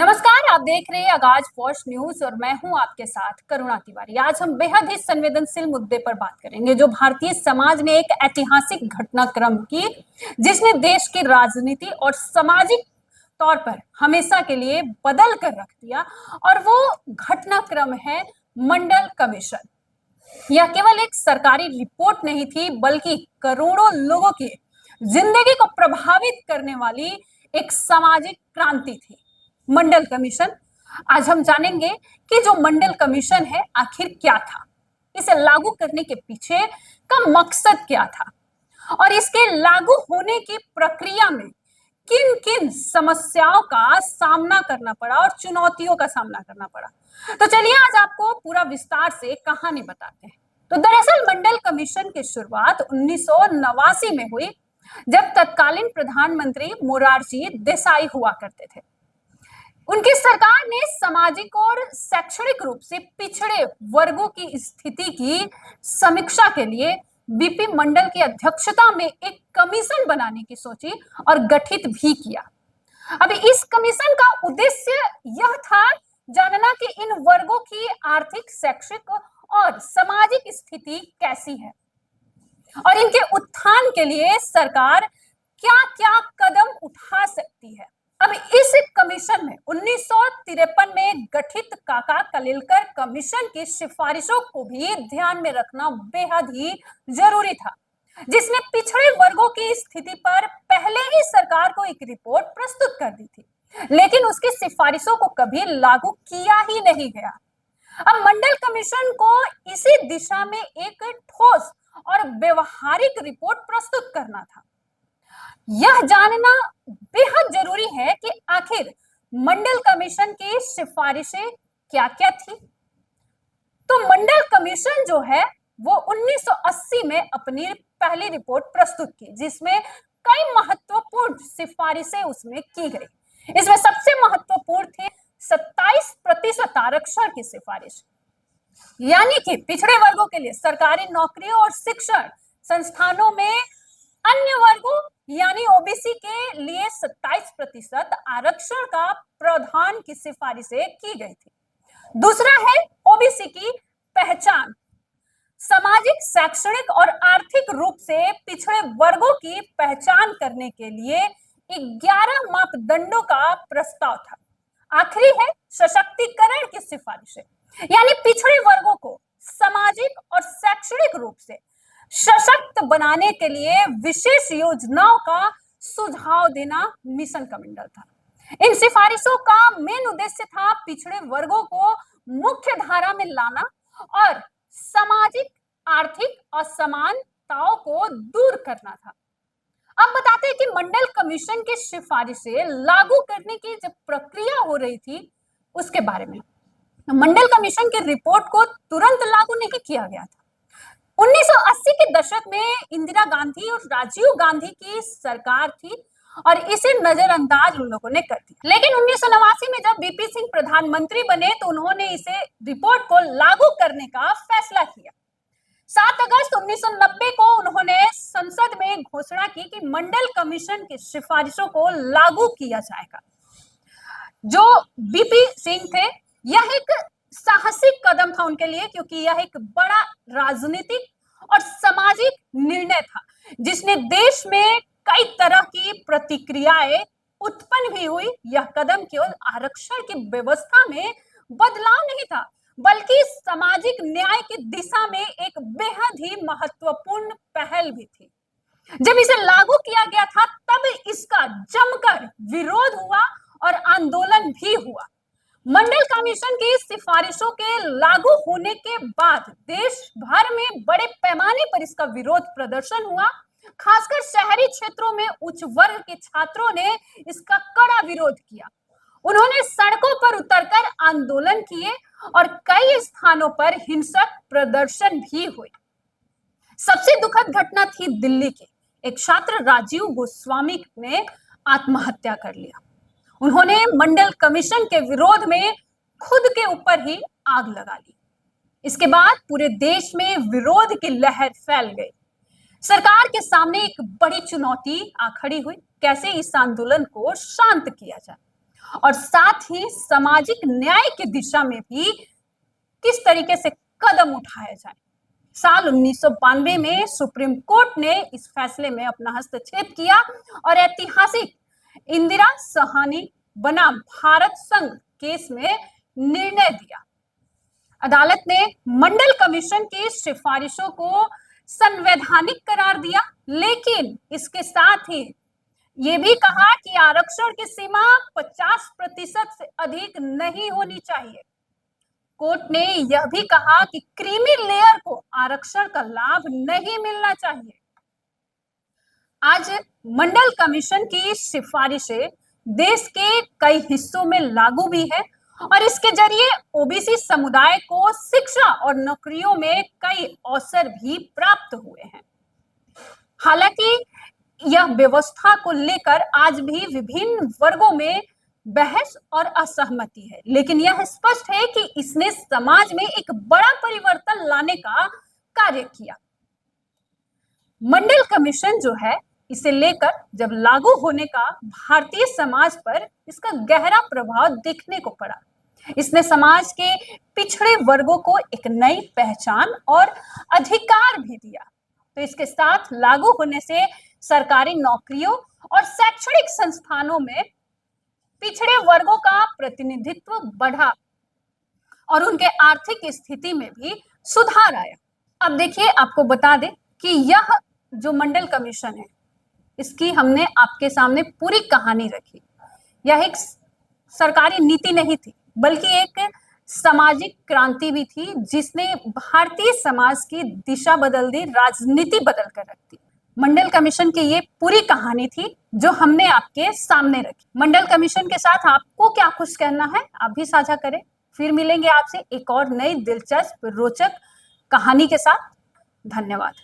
नमस्कार, आप देख रहे हैं आगाज फर्स्ट न्यूज और मैं हूं आपके साथ करुणा तिवारी। आज हम बेहद ही संवेदनशील मुद्दे पर बात करेंगे जो भारतीय समाज में एक ऐतिहासिक घटनाक्रम की, जिसने देश की राजनीति और सामाजिक तौर पर हमेशा के लिए बदल कर रख दिया। और वो घटनाक्रम है मंडल कमीशन। यह केवल एक सरकारी रिपोर्ट नहीं थी, बल्कि करोड़ों लोगों की जिंदगी को प्रभावित करने वाली एक सामाजिक क्रांति थी। मंडल कमीशन। आज हम जानेंगे कि जो मंडल कमीशन है आखिर क्या था, इसे लागू करने के पीछे का मकसद क्या था और इसके लागू होने की प्रक्रिया में किन किन समस्याओं का सामना करना पड़ा और चुनौतियों का सामना करना पड़ा। तो चलिए आज आपको पूरा विस्तार से कहानी बताते हैं। तो दरअसल मंडल कमीशन की शुरुआत 1989 में हुई, जब तत्कालीन प्रधानमंत्री मोरारजी देसाई हुआ करते थे। उनकी सरकार ने सामाजिक और शैक्षणिक रूप से पिछड़े वर्गों की स्थिति की समीक्षा के लिए बीपी मंडल की अध्यक्षता में एक कमीशन बनाने की सोची और गठित भी किया। अब इस कमीशन का उद्देश्य यह था जानना कि इन वर्गों की आर्थिक, शैक्षिक और सामाजिक स्थिति कैसी है और इनके उत्थान के लिए सरकार क्या क्या कदम उठा सकती है। अब इस कमीशन में 1953 में गठित काका कलेलकर कमीशन की सिफारिशों को भी ध्यान में रखना बेहद ही जरूरी था, जिसने पिछड़े वर्गों की स्थिति पर पहले ही सरकार को एक रिपोर्ट प्रस्तुत कर दी थी, लेकिन उसकी सिफारिशों को कभी लागू किया ही नहीं गया। अब मंडल कमीशन को इसी दिशा में एक ठोस और व्यवहारिक रिपोर्ट प्रस्तुत करना था। यह जानना बेहद जरूरी है कि आखिर मंडल कमीशन की सिफारिशें क्या-क्या थी। तो मंडल कमीशन जो है वो 1980 में अपनी पहली रिपोर्ट प्रस्तुत की, जिसमें कई महत्वपूर्ण सिफारिशें उसमें की गई। इसमें सबसे महत्वपूर्ण थी 27% आरक्षण की सिफारिश, यानी कि पिछड़े वर्गों के लिए सरकारी नौकरियों और शिक्षण संस्थानों में अन्य वर्गों यानी ओबीसी के लिए 27% आरक्षण का प्रावधान की सिफारिशें की गई थी। दूसरा है ओबीसी की पहचान। सामाजिक, शैक्षणिक और आर्थिक रूप से पिछड़े वर्गों की पहचान करने के लिए 11 मापदंडों का प्रस्ताव था। आखिरी है सशक्तिकरण की सिफारिशें, यानी पिछड़े वर्गों को सामाजिक और शैक्षणिक रूप से सशक्त बनाने के लिए विशेष योजनाओं का सुझाव देना मिशन कमांडर था। इन सिफारिशों का मेन उद्देश्य था पिछड़े वर्गों को मुख्य धारा में लाना और सामाजिक आर्थिक असमानताओं को दूर करना था। अब बताते हैं कि मंडल कमीशन की सिफारिशें लागू करने की जब प्रक्रिया हो रही थी उसके बारे में। मंडल कमीशन की रिपोर्ट को तुरंत लागू नहीं किया गया था। 1980 के दशक में इंदिरा गांधी और राजीव गांधी की सरकार थी और इसे नजरअंदाज उन लोगों ने कर दिया। लेकिन 1989 में जब बीपी सिंह प्रधानमंत्री बने तो उन्होंने इसे रिपोर्ट को लागू करने का फैसला किया। 7 अगस्त 1990 को उन्होंने संसद में घोषणा की कि मंडल कमीशन की सिफारिशों को लागू किया जाएगा। जो बीपी सिंह थे, यह एक साहसिक कदम था उनके लिए, क्योंकि यह एक बड़ा राजनीतिक और सामाजिक निर्णय था जिसने देश में कई तरह की प्रतिक्रियाएं उत्पन्न भी हुई। यह कदम केवल आरक्षण की व्यवस्था में बदलाव नहीं था, बल्कि सामाजिक न्याय की दिशा में एक बेहद ही महत्वपूर्ण पहल भी थी। जब इसे लागू किया गया था तब इसका जमकर विरोध हुआ और आंदोलन भी हुआ। मंडल कमीशन की सिफारिशों के लागू होने के बाद देश भर में बड़े पैमाने पर इसका विरोध प्रदर्शन हुआ। खासकर शहरी क्षेत्रों में उच्च वर्ग के छात्रों ने इसका कड़ा विरोध किया। उन्होंने सड़कों पर उतरकर आंदोलन किए और कई स्थानों पर हिंसक प्रदर्शन भी हुए। सबसे दुखद घटना थी दिल्ली की। एक छात्र राजीव गोस्वामी ने आत्महत्या कर लिया। उन्होंने मंडल कमीशन के विरोध में खुद के ऊपर ही आग लगा ली। इसके बाद पूरे देश में विरोध की लहर फैल गई। सरकार के सामने एक बड़ी चुनौती आ खड़ी हुई, कैसे इस आंदोलन को शांत किया जाए। और साथ ही सामाजिक न्याय की दिशा में भी किस तरीके से कदम उठाया जाए। साल 1992 में सुप्रीम कोर्ट ने इस फैसले में अपना हस्तक्षेप किया और ऐतिहासिक इंदिरा साहनी बनाम भारत संघ केस में निर्णय दिया। अदालत ने मंडल कमीशन की सिफारिशों को संवैधानिक करार दिया, लेकिन इसके साथ ही ये भी कहा कि आरक्षण की सीमा 50% से अधिक नहीं होनी चाहिए। कोर्ट ने यह भी कहा कि क्रीमी लेयर को आरक्षण का लाभ नहीं मिलना चाहिए। आज मंडल कमीशन की सिफारिशें देश के कई हिस्सों में लागू भी है और इसके जरिए ओबीसी समुदाय को शिक्षा और नौकरियों में कई अवसर भी प्राप्त हुए हैं। हालांकि यह व्यवस्था को लेकर आज भी विभिन्न वर्गों में बहस और असहमति है, लेकिन यह स्पष्ट है कि इसने समाज में एक बड़ा परिवर्तन लाने का कार्य किया। मंडल कमीशन जो है, इसे लेकर जब लागू होने का भारतीय समाज पर इसका गहरा प्रभाव दिखने को पड़ा। इसने समाज के पिछड़े वर्गों को एक नई पहचान और अधिकार भी दिया। तो इसके साथ लागू होने से सरकारी नौकरियों और शैक्षणिक संस्थानों में पिछड़े वर्गों का प्रतिनिधित्व बढ़ा और उनके आर्थिक स्थिति में भी सुधार आया। अब देखिए, आपको बता दें कि यह जो मंडल कमीशन है, इसकी हमने आपके सामने पूरी कहानी रखी। यह एक सरकारी नीति नहीं थी, बल्कि एक सामाजिक क्रांति भी थी, जिसने भारतीय समाज की दिशा बदल दी, राजनीति बदल कर रख दी। मंडल कमीशन की ये पूरी कहानी थी जो हमने आपके सामने रखी। मंडल कमीशन के साथ आपको क्या कुछ कहना है, आप भी साझा करें। फिर मिलेंगे आपसे एक और नई दिलचस्प रोचक कहानी के साथ। धन्यवाद।